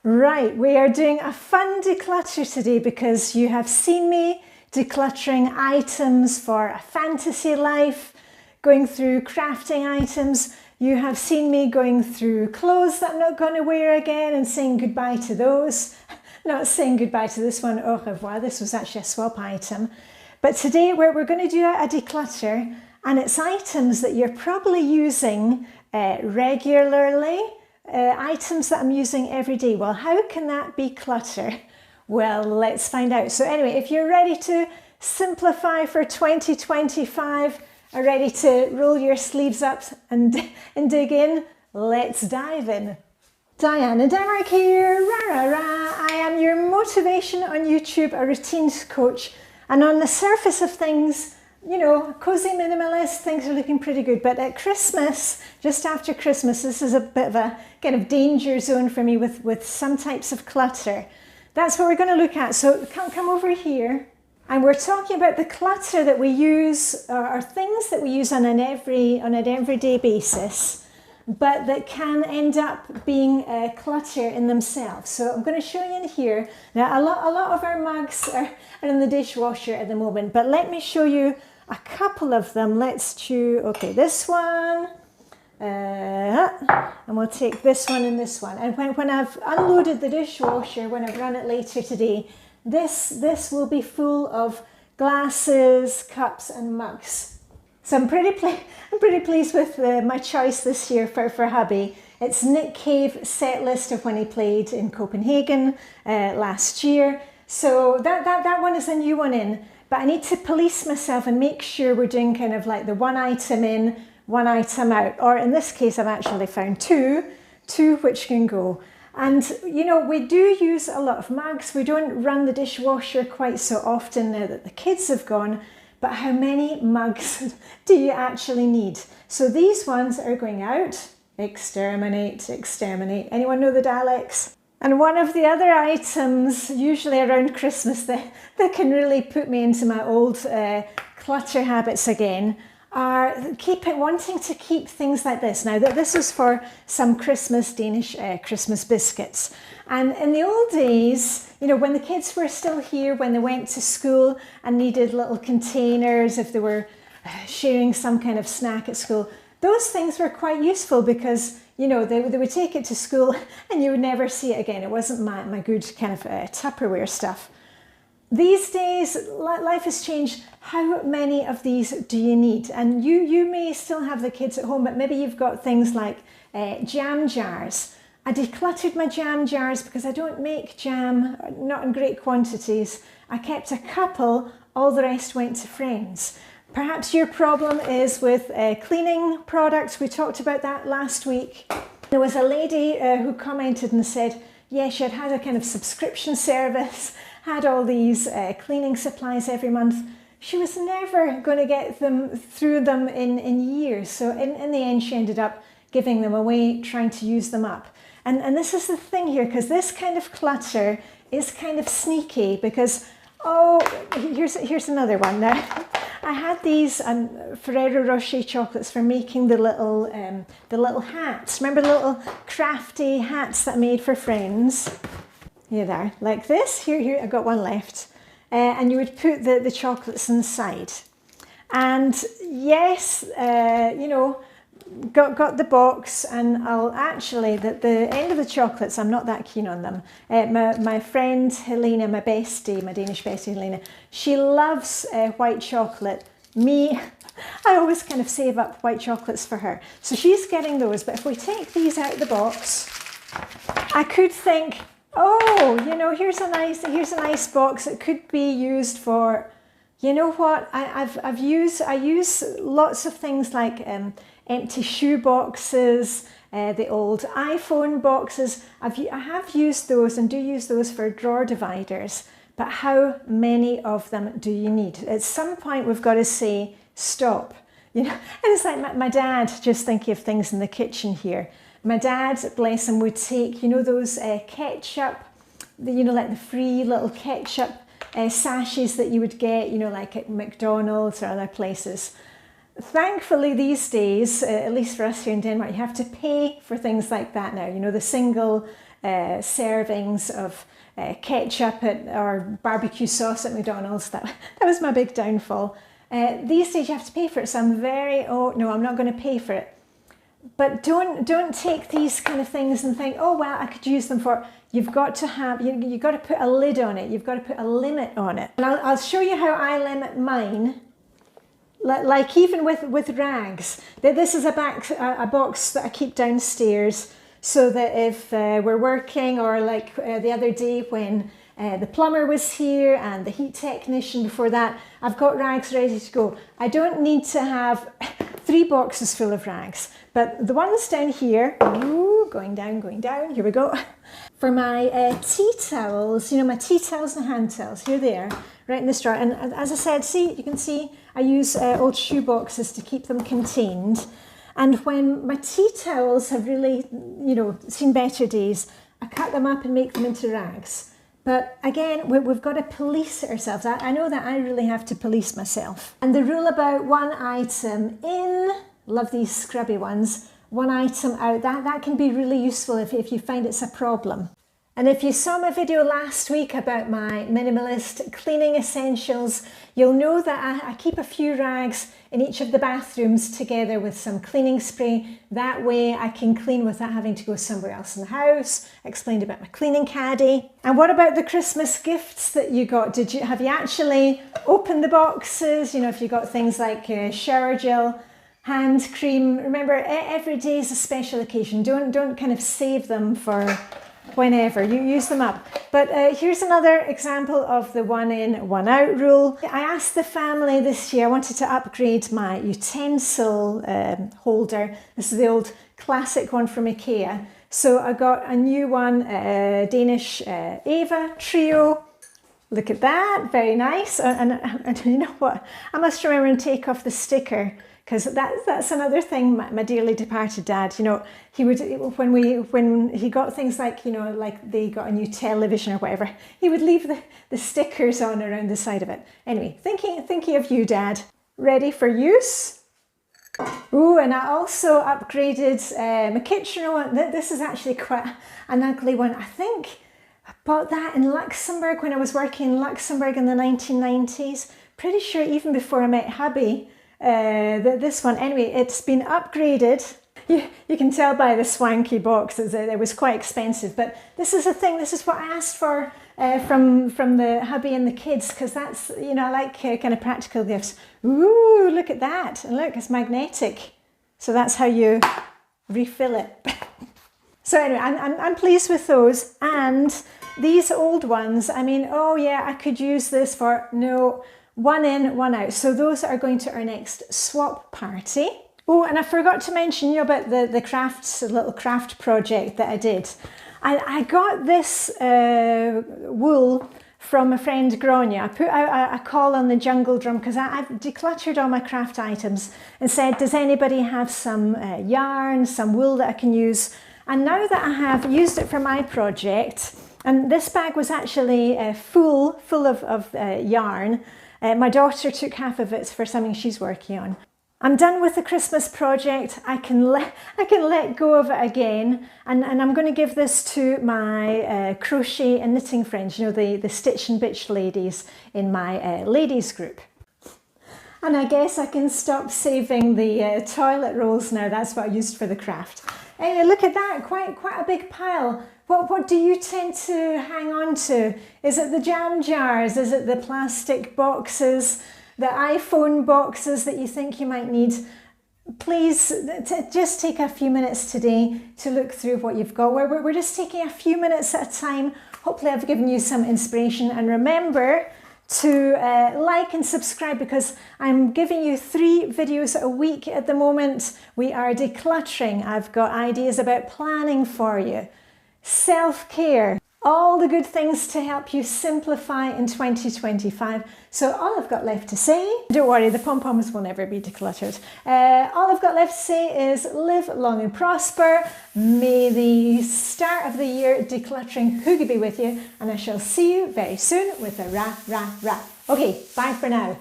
Right, we are doing a fun declutter today because you have seen me decluttering items for a fantasy life, going through crafting items. You have seen me going through clothes that I'm not going to wear again and saying goodbye to those. Not saying goodbye to this one, au revoir. This was actually a swap item. But today we're going to do a declutter, and it's items that you're probably using regularly. Items that I'm using every day. Well, how can that be clutter? Well, let's find out. So anyway, if you're ready to simplify for 2025, are ready to roll your sleeves up and dig in, let's dive in. Diane and Denmark here, rah rah rah. I am your motivation on YouTube, a routines coach, and on the surface of things, you know, cozy minimalist, things are looking pretty good. But at Christmas, just after Christmas, this is a bit of a kind of danger zone for me with some types of clutter. That's what we're going to look at. So come over here. And we're talking about the clutter that we use, or things that we use on an everyday basis, but that can end up being clutter in themselves. So I'm going to show you in here. Now, a lot of our mugs are in the dishwasher at the moment, but let me show you a couple of them. Let's choose, okay, this one, and we'll take this one and this one. And when I've unloaded the dishwasher, when I've run it later today, this will be full of glasses, cups and mugs. So I'm pretty pleased with my choice this year for hubby. It's Nick Cave set list of when he played in Copenhagen last year. So that one is a new one in, but I need to police myself and make sure we're doing kind of like the one item in, one item out. Or in this case, I've actually found two which can go. And you know, we do use a lot of mugs. We don't run the dishwasher quite so often now that the kids have gone. But how many mugs do you actually need? So these ones are going out. Exterminate, exterminate. Anyone know the dialects? And one of the other items, usually around Christmas, that can really put me into my old clutter habits again, are wanting to keep things like this. Now, this is for some Danish Christmas biscuits. And in the old days, you know, when the kids were still here, when they went to school and needed little containers, if they were sharing some kind of snack at school, those things were quite useful because, you know, they would take it to school and you would never see it again. It wasn't my good kind of Tupperware stuff. These days, life has changed. How many of these do you need? And you may still have the kids at home, but maybe you've got things like jam jars. I decluttered my jam jars because I don't make jam, not in great quantities. I kept a couple, all the rest went to friends. Perhaps your problem is with cleaning products. We talked about that last week. There was a lady who commented and said, yeah, she had a kind of subscription service, had all these cleaning supplies every month. She was never going to get through them in years. So in the end, she ended up giving them away, trying to use them up. And this is the thing here, because this kind of clutter is kind of sneaky because, oh, here's another one. Now, I had these Ferrero Rocher chocolates for making the little hats. Remember the little crafty hats that I made for friends? Here they are, like this. Here, I've got one left. And you would put the chocolates inside. And yes, you know, got the box, and I'll actually, the end of the chocolates, I'm not that keen on them. My friend Helena, my bestie, my Danish bestie Helena, she loves white chocolate. Me, I always kind of save up white chocolates for her. So she's getting those, but if we take these out of the box, I could think, oh, you know, here's a nice box. It could be used for, you know what? I use lots of things like empty shoe boxes, the old iPhone boxes. I have used those and do use those for drawer dividers. But how many of them do you need? At some point, we've got to say stop. You know, and it's like my dad. Just thinking of things in the kitchen here. My dad, bless him, would take, you know, those ketchup, you know, like the free little ketchup sachets that you would get, you know, like at McDonald's or other places. Thankfully these days, at least for us here in Denmark, you have to pay for things like that now. You know, the single servings of ketchup or barbecue sauce at McDonald's. That was my big downfall. These days you have to pay for it, so I'm oh no, I'm not going to pay for it. But don't take these kind of things and think, oh well, I could use them for. You've got to have, you've got to put a lid on it. You've got to put a limit on it. And I'll show you how I limit mine. Like even with rags. This is a box that I keep downstairs, so that if we're working, or like the other day when the plumber was here and the heat technician before that, I've got rags ready to go. I don't need to have 3 boxes full of rags, but the ones down here, going down, here we go. For my tea towels, my tea towels and hand towels, here they are, right in this drawer. And as I said, you can see I use old shoe boxes to keep them contained. And when my tea towels have really, seen better days, I cut them up and make them into rags. But again, we've got to police ourselves. I know that I really have to police myself. And the rule about one item in, love these scrubby ones, one item out, that can be really useful if you find it's a problem. And if you saw my video last week about my minimalist cleaning essentials, you'll know that I keep a few rags in each of the bathrooms together with some cleaning spray. That way I can clean without having to go somewhere else in the house. I explained about my cleaning caddy. And what about the Christmas gifts that you got? Have you actually opened the boxes? If you got things like shower gel, hand cream. Remember, every day is a special occasion. Don't kind of save them for whenever, you use them up. But here's another example of the one in, one out rule. I asked the family this year, I wanted to upgrade my utensil holder. This is the old classic one from IKEA. So I got a new one, Danish Ava Trio. Look at that, very nice. And you know what? I must remember and take off the sticker, because that's another thing. My dearly departed dad, he would, when he got things like, like they got a new television or whatever, he would leave the stickers on around the side of it. Anyway, thinking of you, Dad. Ready for use? Ooh, and I also upgraded my kitchen one. This is actually quite an ugly one. I think I bought that in Luxembourg when I was working in Luxembourg in the 1990s. Pretty sure even before I met hubby. This one, anyway, it's been upgraded. You can tell by the swanky box that it was quite expensive, but this is a thing. This is what I asked for from the hubby and the kids, because that's, I like kind of practical gifts. Ooh, look at that, and look, it's magnetic, so that's how you refill it. So anyway, I'm pleased with those. And these old ones, oh yeah, I could use this for, no, one in, one out. So those are going to our next swap party. Oh, and I forgot to mention about the little craft project that I did. I got this wool from a friend, Grania. I put out a call on the jungle drum because I've decluttered all my craft items and said, does anybody have some yarn, some wool that I can use? And now that I have used it for my project, and this bag was actually full of yarn. My daughter took half of it for something she's working on. I'm done with the Christmas project. I can let go of it again, and I'm going to give this to my crochet and knitting friends, the Stitch and Bitch ladies in my ladies group. And I guess I can stop saving the toilet rolls now. That's what I used for the craft. Anyway, look at that, quite a big pile. What do you tend to hang on to? Is it the jam jars? Is it the plastic boxes? The iPhone boxes that you think you might need? Please just take a few minutes today to look through what you've got. We're just taking a few minutes at a time. Hopefully I've given you some inspiration. And remember to like and subscribe, because I'm giving you 3 videos a week at the moment. We are decluttering. I've got ideas about planning for you. Self-care, all the good things to help you simplify in 2025. So all I've got left to say, don't worry, the pom-poms will never be decluttered. All I've got left to say is live long and prosper. May the start of the year decluttering hoogie be with you, and I shall see you very soon with a rah, rah, rah. Okay, bye for now.